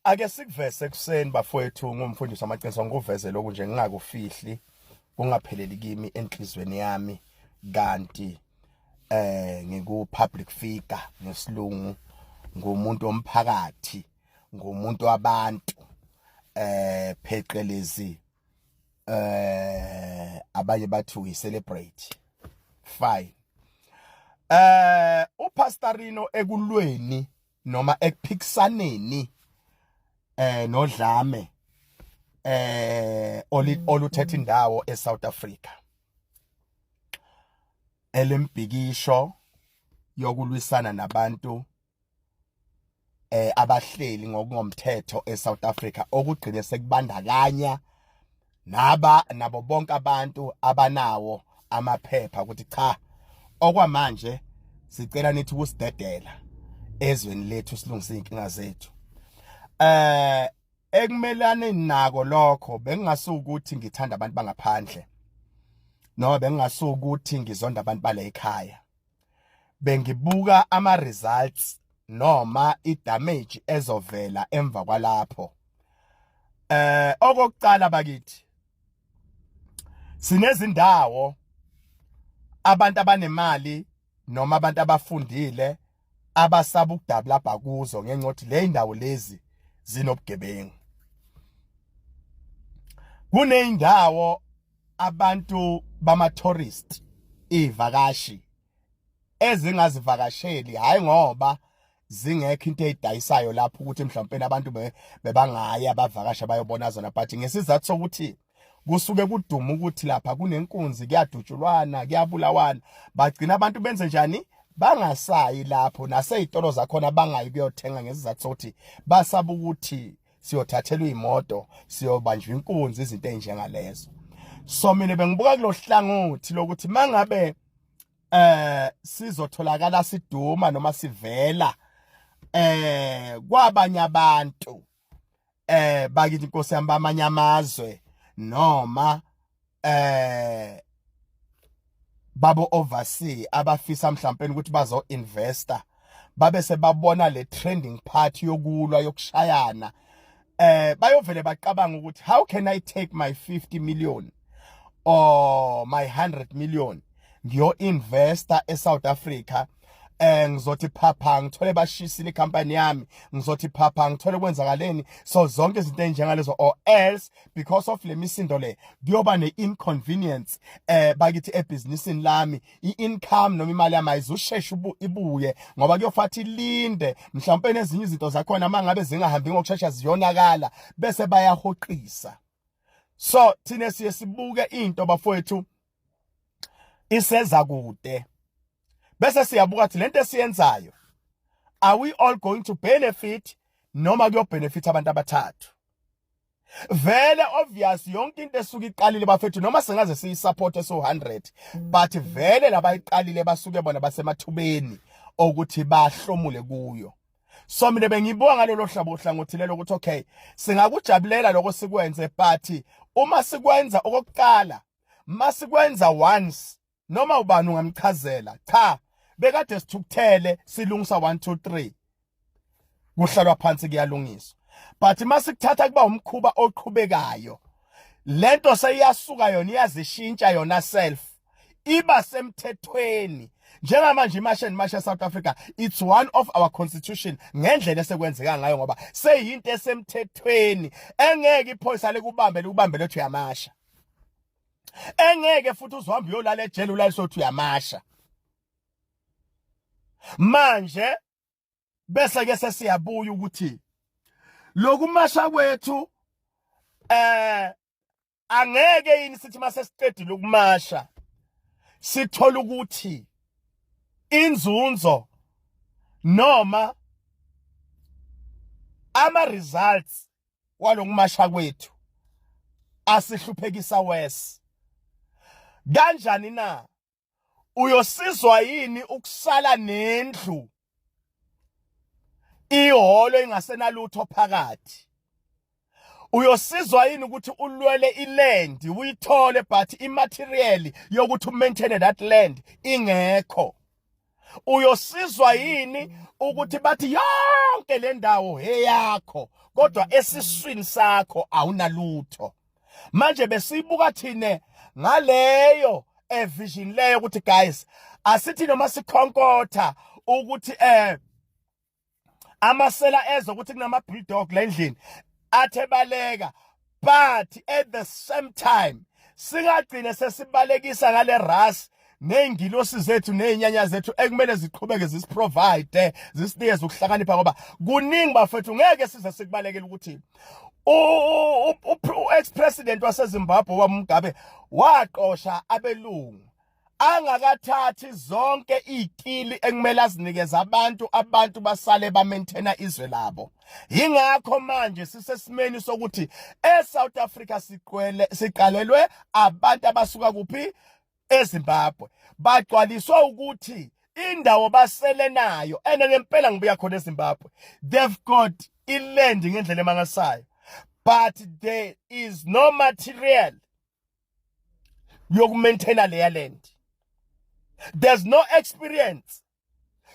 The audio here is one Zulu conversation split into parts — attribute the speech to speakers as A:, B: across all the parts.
A: Ake sikuvese ekuseni bafowethu ngumfundisi wamaqiniso ngikuveze lokhu nje ngingakufihli kungapheleli kimi enhlizweni yami kanti ngiku public figure ngesilungu ngumuntu womphakathi ngumuntu wabantu pheqelezi abanye bathi we celebrate fine uPastorino ekulweni noma ekuphikisaneni nodlame oluthethe indawo eSouth Africa elembhikisho yokulwisana nabantu abahleli ngokungomthetho eSouth Africa okugcine sekubandakanya nabo bonke abantu abanawo amaphepha ukuthi cha okwamanje sicela nithi ukusidedela ezweni lethu silungise inkinga zethu. Ekumelane nako lokho bengingasukuthi ngithanda abantu bangaphandle noma bengingasukuthi ngizonda abantu bale ekhaya. Bengibuka ama results noma idamage ezovela emva kwalapho. Okokuqala bakithi sinezindawo abantu abanemali noma abantu abafundile abasaba ukudabula kuzo ngenxa yokuthi le indawo lezi zinobugebengu. Kuneyindawo abantu bama tourist ivakashi ezingazivakasheli hayi ngoba zingekho into ezidayisayo lapho ukuthi mhlawumbe abantu bebangaya abavakasha bayobona zona but ngesizathu sokuthi kusuke kuduma ukuthi lapha kunenkunzi kuyadutshulwana kuyabulawana bagcina abantu benze njani bangasayi lapho nasezitolo zakhona bangayi kuyothenga ngesizathu sokuthi basaba ukuthi siyothathelwa imoto siyobanjwa inkunzi izinto ezinjengalezo. So mina bengibuka kulohlangothi lokuthi mangabe sizotholakala siduma noma sivela kwabanye abantu bakithi inkosi yami bamanye amazwe noma babo oversee abafisa mhlawumbe ukuthi bazo investor babe sebabona le trending part yokulwa yokushayana bayovele baqabanga ukuthi how can I take my 50 million or my 100 million ngiyo investor eSouth Africa ngizothi phapha ngithole bashisile icompany yami ngizothi phapha ngithole kwenzakaleni so zonke izinto ezinjengalezo or else because of le misindo le kuyoba ne-inconvenience bakithi ebusinessini lami i-income noma imali yami ayizusheshe ibuye ngoba kuyofathi linde mhlawumbe nezinye izinto zakhona mangabe zingahambi ngokushesha ziyonakala bese bayahoqisa. So thina siye sibuke into bafowethu iseza kude bese siyabuka ukuthi lento esiyenzayo are we all going to benefit noma kuyo benefit abantu abathathu. Vele obvious yonke into esuka iqalile bafethu noma singaze siyisupport eso100 but vele labayiqalile basuke bona basemathubeni ukuthi bahlomule kuyo. So mina bengibuka ngalolu hlabo ohlangothi lelo ukuthi okay singakujabulela lokho sikwenze but uma sikwenza okokuqala masikwenza once noma ubani ungamchazela cha bekade sithukuthele silungisa 1 2 3 kuhlalwa phansi kuyalungiswa but masikuthatha kuba umkhuba oqhubekayo lento seyiyasuka yona iyazishintsha yona self iba semthethweni njengamanje imashe South Africa it's one of our constitution ngendlela esekwenzeka ngayo ngoba seyinto esemthethweni engeke iphoyisa lekubambe lethu yamasha engeke futhi uzohamba uyolala ejele ulalisothi uyamasha manje bese ke sesiyabuya ukuthi lokumasha kwethu angeke yini sithi mase siqedile ukumasha sithola ukuthi inzunzo noma ama results walokumasha kwethu asihluphekisa wes kanjani na uyosizwa yini ukusala nendlu iholo ingasenalutho phakathi uyosizwa yini ukuthi ulwele iland uyithole but imaterial yokuthi umaintain that land ingekho uyosizwa yini ukuthi bathi ya yonke le ndawo eyakho kodwa esiswini sakho awunalutho. Manje besibuka thine ngaleyo vision leyo ukuthi guys asithi noma sikhonkotha ukuthi amasela ezokuthi kunama bulldog la endlini athebaleka, but at the same time singagcine sesibalekisa ngale ras neengilosi zethu neenyanya zethu ekumele ziqhubeke zisiprovide zisinikeze ukuhlakanipha, ngoba kuningi bafethu ngeke size sikubalekele ukuthi ex-president waseZimbabwe waMugabe waqosha abelungu angakathathi zonke ikili ekumele azinikeza abantu basale ba maintainer izwe labo. Yingakho manje sisesimeni sokuthi eSouth Africa siqalelwe abantu abasuka kuphi eZimbabwe, bagcwaliswa ukuthi indawo basele nayo ene ngempela ngibuya khona eZimbabwe, they've got iland ngendlela emangasayo, but there is no material yokumaintaina leya land. There's no experience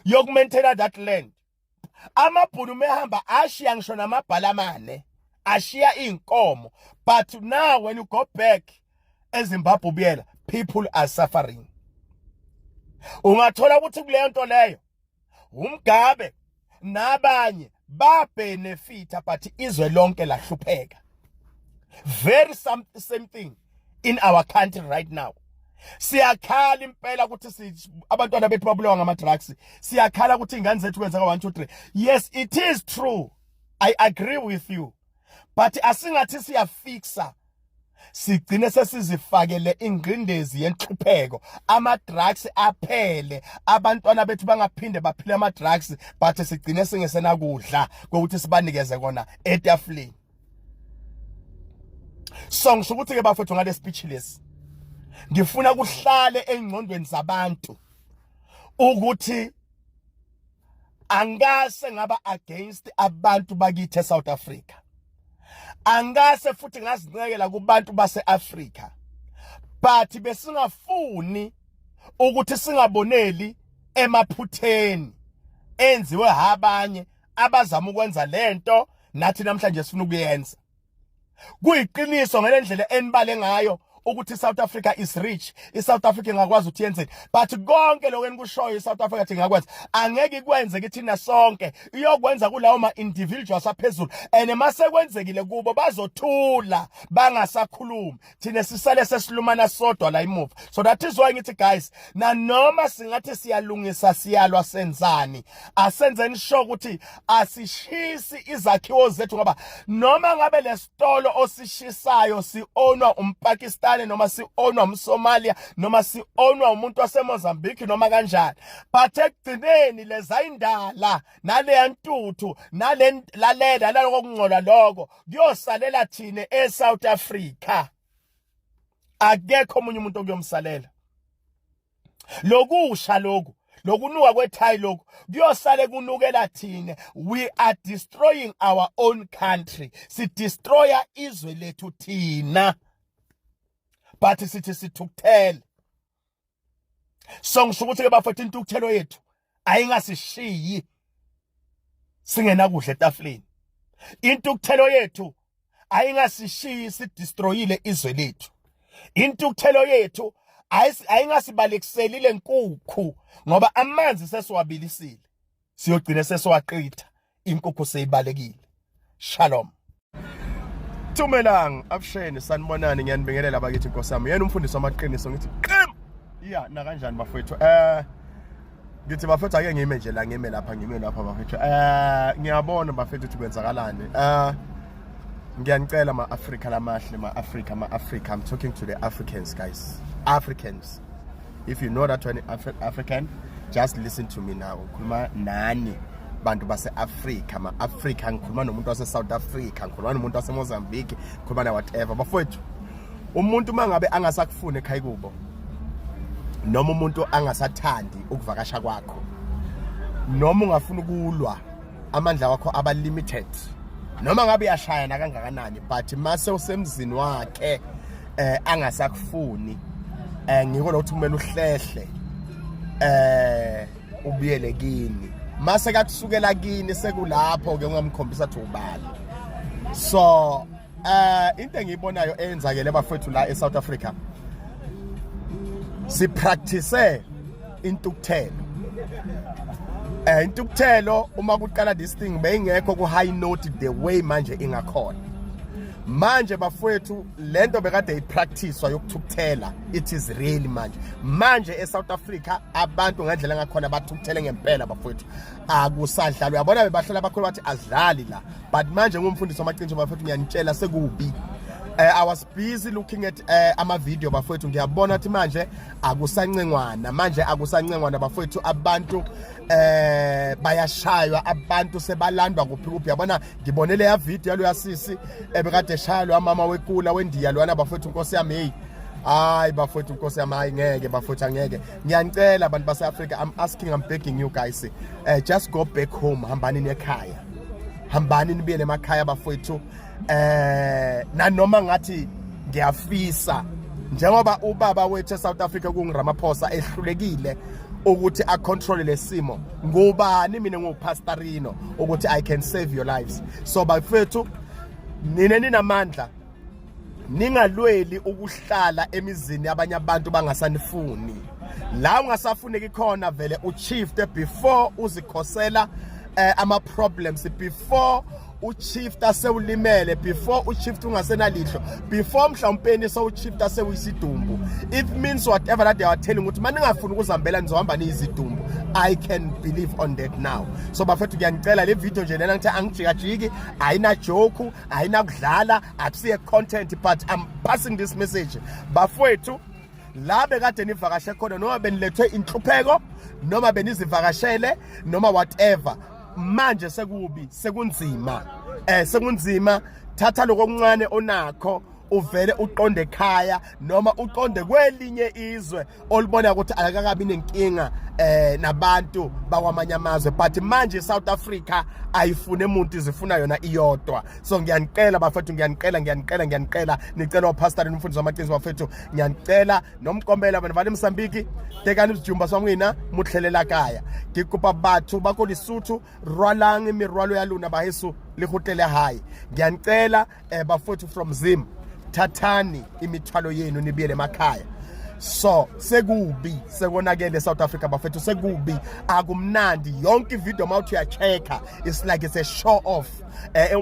A: yokumaintaina that land. Amabhunu mehamba ashiya ngisho namabhalamane, ashiya inkomo, but now when you go back eZimbabwe ubuyela, people are suffering. Ungathola ukuthi kuleyo nto leyo uMgabe nabanye ba benefita but izwe lonke lahlupheka. Very same thing in our country right now. Siyakhala impela ukuthi abantwana bethu babulawa ngama drugs, siyakhala ukuthi ingane zethu kwenza ka 1 2 3. Yes, it is true, I agree with you, but asingathi siyafixa sigcine sesizifakele ingqindezi yenhlupheko, ama drugs aphele, abantwana bethu bangaphinde baphile ama drugs, but sigcine singesena kudla ukuthi sibanikeze kona etafuleni. So ngisho ukuthi ke bafethu ngale speechless, ngifuna kuhlale engqondweni zabantu ukuthi angase ngaba against abantu bakithi eSouth Africa, angase futhi ngazinqekela kubantu base-Africa, but besingafuni ukuthi singaboneli emaphutheni enziwe abanye abazama ukwenza lento nathi namhlanje sifuna ukuyenza. Kuyiqiniso ngelendlela enibale ngayo ukuthi South Africa is rich, iSouth Africa ingakwazi ukuthi yenze, but konke lokho enkushoyo iSouth Africa ingakwazi angeke ikwenze kithina sonke, iyokwenza kulawo ma individuals aphezulu, and mase kwenzekile kubo bazothula bangasakhulumi, thina sisale sesilumana sodwa la emuva. So that is why ngithi guys, na noma singathi siyalungisa siyalwa senzani, asenzeni sure ukuthi asishisi izakhiwo zethu, ngoba noma ngabe lesitolo osishisayo si-ownwa umpakistan noma si-ownwa umSomalia noma si-ownwa umuntu waseMozambique noma kanjani, but ekugcineni leza indala naleya ntuthu lalela naloko kungcola lokho kuyosalela thina eSouth Africa. Akekho omunye umuntu okuyomsalela. Lokusha lokunuka kwethayi lokho kuyosale kunukela thina. We are destroying our own country, si destroya izwe lethu thina, but sithi sithukuthele. So ngisho ukuthi ke bafethu intukuthelo yethu ayingasishiyi singena kudla etafuleni. Intukuthelo yethu ayingasishiyi sidestroyile izwe lethu. Intukuthelo yethu ayingasibalekiseli lenkukhu ngoba amanzi sesiwabilisile, siyogcina sesiwaqitha, inkukhu seyibalekile. Shalom. Tumelang absheni sanibonani, ngiyanibingelela bakithi Nkosi yami. Yena umfundisi wamaqiniso ngithi qim. Yeah, na kanjani bafethu? Ngithi bafethu ake ngime nje la, ngime lapha bafethu. Ngiyabona bafethu ukuthi kwenzakalani. Ngiyanicela ma-Africa lamahle, ma-Africa. I'm talking to the Africans, guys. Africans. If you know that when African, just listen to me now. Khuluma nani bantu base-Africa, ma-Africa. Ngikhuluma nomuntu wase-South Africa, ngikhuluma nomuntu wase-Mozambique, ngikhuluma na whatever. Bafowethu, umuntu mangabe angasakufuni ekhaya kubo, noma umuntu angasathandi ukuvakasha kwakho, noma ungafuna ukulwa, amandla wakho aba limited, noma ngabe yashayana kangakanani, but mase usemzini wakhe angasakufuni, ngikho ukuthi kumele uhlehle ubuyele kini. mase kakusukela kini sekulapho ke ungamkhombisa ukuthi ubani. So into engiyibonayo eyenzakele bafethu la eSouth Africa si practice intukuthelo. Intukuthelo uma kuqala this thing beyingekho ku high note the way manje ingakhona. Manje bafethu lento bekade ipracticewa yokuthukuthela it is really manje eSouth Africa abantu ngendlela ngakhona bathukuthele ngempela bafethu akusadlala. Uyabona bebahlala bakhulu bathi adlali la, but manje ngumfundisi wamaqiniso bafethu ngiyanitshela sekubi. I was busy looking at ama video bafethu ngiyabona ukuthi manje akusancengwana bafethu abantu bayashaywa, abantu sebalandwa kuphi yabona ngibonele ya video yalo yasisi ebekade eshaywa mama wekula wendiya lwana bafethu Nkosi yami hey hayi bafethu Nkosi yami hayi ngeke bafethu angeke. Ngiyanicela abantu base Africa, I'm begging you guys, just go back home, hambani nekhaya, hambani nibuye emakhaya bafethu. Nanoma ngathi ngiyafisa njengoba ubaba wethu eSouth Africa kungiRamaphosa ehlulekile ukuthi acontrol lesimo, ngubani mina ngupastorino ukuthi I can save your lives. So bafethu nina ninamandla, ningalweli ukuhlala emizini abanye abantu bangasanifuni. La ungasafuneki khona vele uchiefte before uzikhosela ama problems, before uchifta sewulimele, before uchifta ungasenalihlo, before mhlawumpeni sewuchifta sewisidumbu. It means whatever that they are telling ukuthi maningafuni ukuzihambela nizohamba nizidumbu. I can believe on that now. So bafethu ngiyanicela le video nje lena ngithi angijikajiki, ayina joke, ayina kudlala, akusiye content, but I'm passing this message. Bafethu la bekade nivakashe khona noma benilethwe inhlupheko noma benizivakashele noma whatever, manje sekubi sekunzima, sekunzima. Thatha lokuncane onakho uvele uqonde ekhaya noma uqonde kwelinye izwe olibona ukuthi akakabi nenkinga nabantu bakwamanye amazwe, but manje South Africa ayifune umuntu izifuna yona iyodwa. So ngiyanicela bafethu, ngiyanicela nicela upastor nomfundisi wamaqiniso bafethu, ngiyanicela nomkombela abantu vale Msambiki tekani isijumba swamwina muhlelela kaya ngikupa bathu bako Lesotho rwalang imirwalo ya luna bahesu likhutele high. Ngiyanicela bafethu from Zim, thathani imithwalo yenu nibiyele emakhaya. So sekubi sekonakele South Africa bafethu, sekubi akumnandi. Yonke video mawuthi uyacheka it's like it's a show off.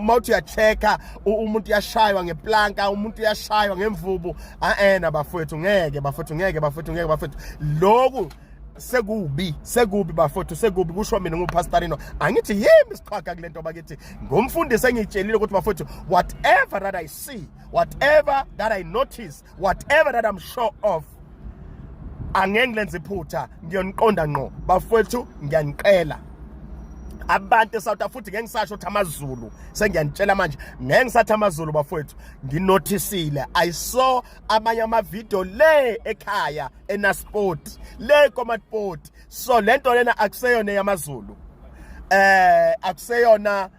A: Mawuthi uyacheka umuntu yashaywa ngeplanka, umuntu yashaywa ngemvubu, bafethu ngeke bafethu lokhu sekubi bafethu, sekubi. Kusho mina ngupastorino, angithi yimi siqhaga kulento bakithi ngomfundisi engitshelile ukuthi bafethu whatever that I see, whatever that I notice, whatever that I'm sure of, angeke ngilenze iphutha, ngiyoniqonda ngqo bafethu. Ngiyanicela abantu eSouth Africa, ngeke ngisasho ukuthi amaZulu, sengiyanitshela manje ngeke ngisathi amaZulu bafethu, nginotisile. I saw amanye ama video le ekhaya eNasport le Komatipoort. So lento lena akuseyona yamaZulu, akuseyona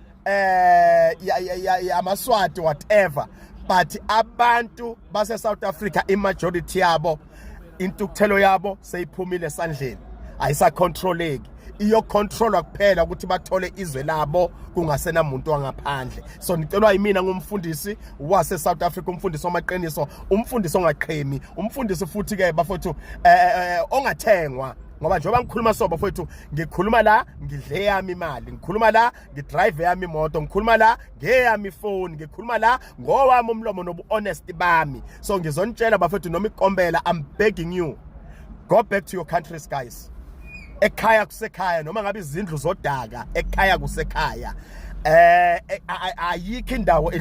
A: amaswati whatever, but abantu base South Africa imajority yabo intukuthelo yabo seyiphumile esandleni, ayisacontroleki. Iyo control kuphela ukuthi bathole izwe labo kungasena umuntu wangaphandle. So nicelwa yimina ngumfundisi wase South Africa, umfundisi wamaqiniso, umfundisi ongaqhemi, umfundisi futhi ke bafethu ongathengwa. Ngoba njengoba ngikhuluma so bafethu, ngikhuluma la ngidle yami imali, ngikhuluma la ngidrive yami imoto, ngikhuluma la ngeyami ifoni, ngikhuluma la ngowami umlomo nobu honest bami. So ngizonitshela bafethu noma ikombela, I'm begging you, go back to your countries guys. Ekhaya kusekhaya, noma ngabe izindlu zodaka, ekhaya kusekhaya. Ayikho indawo